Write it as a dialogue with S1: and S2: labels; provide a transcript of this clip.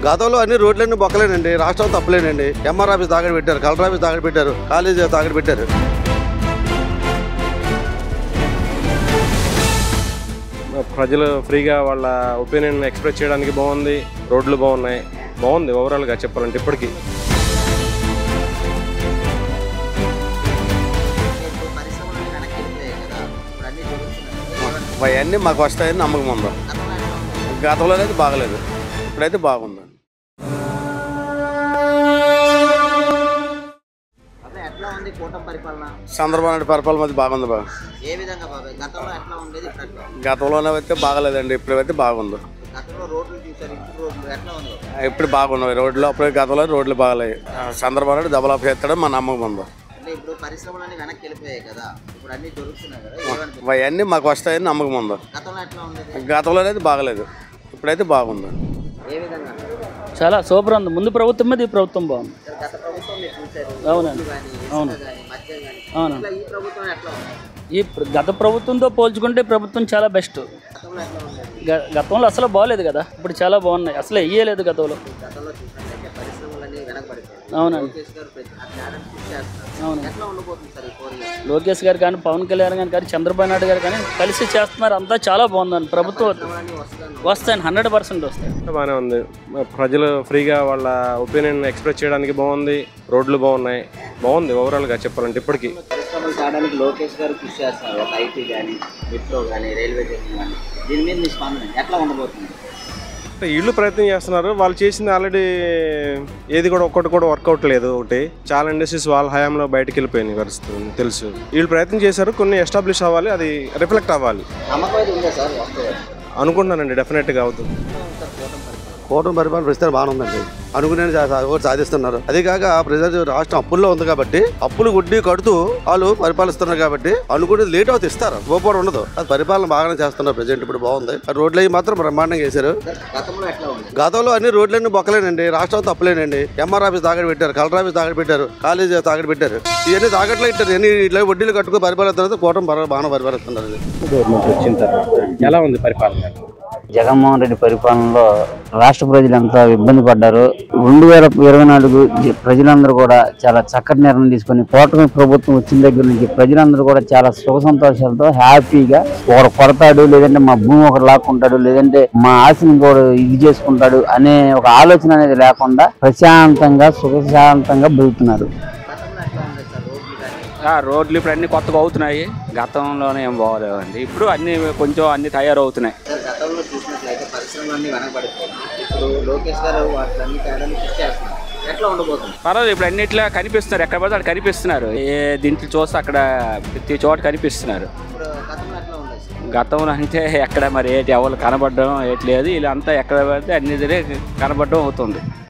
S1: గతంలో అన్ని రోడ్లన్నీ బొక్కలేనండి, రాష్ట్రం తప్పలేనండి. ఎంఆర్ ఆఫీస్ తాగడి పెట్టారు, కలెక్టర్ ఆఫీస్ తాగడి పెట్టారు, కాలేజీ తాగడి పెట్టారు.
S2: ప్రజలు ఫ్రీగా వాళ్ళ ఒపీనియన్ ఎక్స్ప్రెస్ చేయడానికి బాగుంది, రోడ్లు బాగున్నాయి, బాగుంది ఓవరాల్గా చెప్పాలంటే ఇప్పటికీ.
S1: అవన్నీ మాకు వస్తాయని నమ్మకం ఉందా. గతంలో అయితే బాగలేదు, ఇప్పుడైతే బాగుంది. చంద్రబాబు నాయుడు పరిపాలన అది బాగుంది. గతంలోనే అయితే బాగలేదండి, ఇప్పుడైతే బాగుంది. ఇప్పుడు బాగున్నాయి రోడ్లు, అప్పుడు గతంలో రోడ్లు బాగలేదు. చంద్రబాబు నాయుడు డెవలప్ చేస్తాడని మా నమ్మకం ఉంది. అవన్నీ మాకు వస్తాయని నమ్మకం ఉంది. గతంలో అయితే బాగలేదు, ఇప్పుడైతే బాగుంది.
S3: చాలా సూపర్ ఉంది. ముందు ప్రభుత్వం మీద ఈ ప్రభుత్వం బాగుంది. అవునండి, అవును అవును. ఈ గత ప్రభుత్వంతో పోల్చుకుంటే ప్రభుత్వం చాలా బెస్ట్. గతంలో అసలు బాగలేదు కదా, ఇప్పుడు చాలా బాగున్నాయి. అసలు ఇయ్యలేదు గతంలో. అవునండి, అవును. లోకేష్ గారు కానీ, పవన్ కళ్యాణ్ గారు కానీ, చంద్రబాబు నాయుడు గారు కానీ కలిసి చేస్తున్నారు. అంతా చాలా బాగుందండి. ప్రభుత్వం వస్తాయండి, 100% వస్తాయి.
S2: బాగానే ఉంది. ప్రజలు ఫ్రీగా వాళ్ళ ఒపీనియన్ ఎక్స్ప్రెస్ చేయడానికి బాగుంది, రోడ్లు బాగున్నాయి, బాగుంది ఓవరాల్గా చెప్పాలంటే ఇప్పటికీ.
S4: లోకేష్ గారు కృషి చేస్తున్నారు, ఒక ఐటీ కానీ, మెట్రో కానీ, రైల్వే స్టేషన్ కానీ. దీని మీద మీ స్పందన ఎట్లా ఉండబోతుంది?
S2: వీళ్ళు ప్రయత్నం చేస్తున్నారు, వాళ్ళు చేసింది ఆల్రెడీ ఏది కూడా ఒక్కటి కూడా వర్కౌట్ లేదు. ఒకటి చాలా ఇండస్ట్రీస్ వాళ్ళ హయాంలో బయటకు వెళ్ళిపోయినాయి పరిస్థితి తెలుసు. వీళ్ళు ప్రయత్నం చేశారు, కొన్ని ఎస్టాబ్లిష్ అవ్వాలి, అది రిఫ్లెక్ట్ అవ్వాలి అనుకుంటున్నానండి. డెఫినెట్గా అవుతుంది.
S1: కూటమి పరిపాలన ప్రస్తుతం బాగానే ఉందండి, అనుకునే సాధిస్తున్నారు. అదే కాక ప్రజలు రాష్ట్రం అప్పుల్లో ఉంది కాబట్టి అప్పులు గుడ్డి కడుతూ వాళ్ళు పరిపాలిస్తున్నారు కాబట్టి అనుకునేది లేట్ అవుతుంది, ఇస్తారు, గోపూర్ ఉండదు. అది పరిపాలన బాగానే చేస్తున్నారు. ప్రజెంట్ ఇప్పుడు బాగుంది. రోడ్లు అవి మాత్రం బ్రహ్మాండంగా వేశారు. గతంలో అన్ని రోడ్లన్నీ బొక్కలేనండి, రాష్ట్రం తప్పలేనండి. ఎంఆర్ ఆఫీస్ తాగడి పెట్టారు, కలెక్టర్ ఆఫీస్ తాగడి పెట్టారు, కాలేజీ తాగడి పెట్టారు. ఇవన్నీ తాగట్లో ఇట్టారు. ఎన్ని ఇట్లా వడ్డీలు కట్టుకుని పరిపాలిస్తున్నారు. కూటమి బాగానే పరిపాలిస్తున్నారు.
S2: వచ్చిన తర్వాత ఎలా ఉంది పరిపాలన?
S4: జగన్మోహన్ రెడ్డి పరిపాలనలో రాష్ట్ర ప్రజలు ఎంత ఇబ్బంది పడ్డారు. 2024 ప్రజలందరూ కూడా చాలా చక్కటి నిర్ణయం తీసుకుని, కూటమి ప్రభుత్వం వచ్చిన దగ్గర నుంచి ప్రజలందరూ కూడా చాలా సుఖ సంతోషాలతో హ్యాపీగా ఒకరు కొడతాడు, లేదంటే మా భూమి ఒకరు లాక్కుంటాడు, లేదంటే మా ఆశని కూడా ఇది చేసుకుంటాడు అనే ఒక ఆలోచన అనేది లేకుండా ప్రశాంతంగా సుఖశాంతంగా బతుకుతున్నారు.
S5: రోడ్లు ఇప్పుడు అన్ని కొత్తగా అవుతున్నాయి, గతంలోనే ఏం బాగోలేవండి. ఇప్పుడు అన్ని తయారవుతున్నాయి.
S4: గతంలో చూసినట్లయితే పరిశ్రమలన్నీ వెనకబడిపోయాయి. ఇప్పుడు లోకేష్ గారు వాటిని తేడాన్ని కృషి చేస్తున్నారు. ఎట్లా ఉండబోతుంది?
S5: పర్వాలేదు, ఇప్పుడు అన్నిట్లో కనిపిస్తున్నారు. ఎక్కడ పడితే అక్కడ కనిపిస్తున్నారు. ఏ దీంట్లో చూస్తే అక్కడ ప్రతి చోట కనిపిస్తున్నారు. గతంలో అంటే ఎక్కడ మరి ఎవరు కనబడడం ఏటి లేదు. ఇలా అంతా ఎక్కడ పడితే అన్ని కనబడడం అవుతుంది.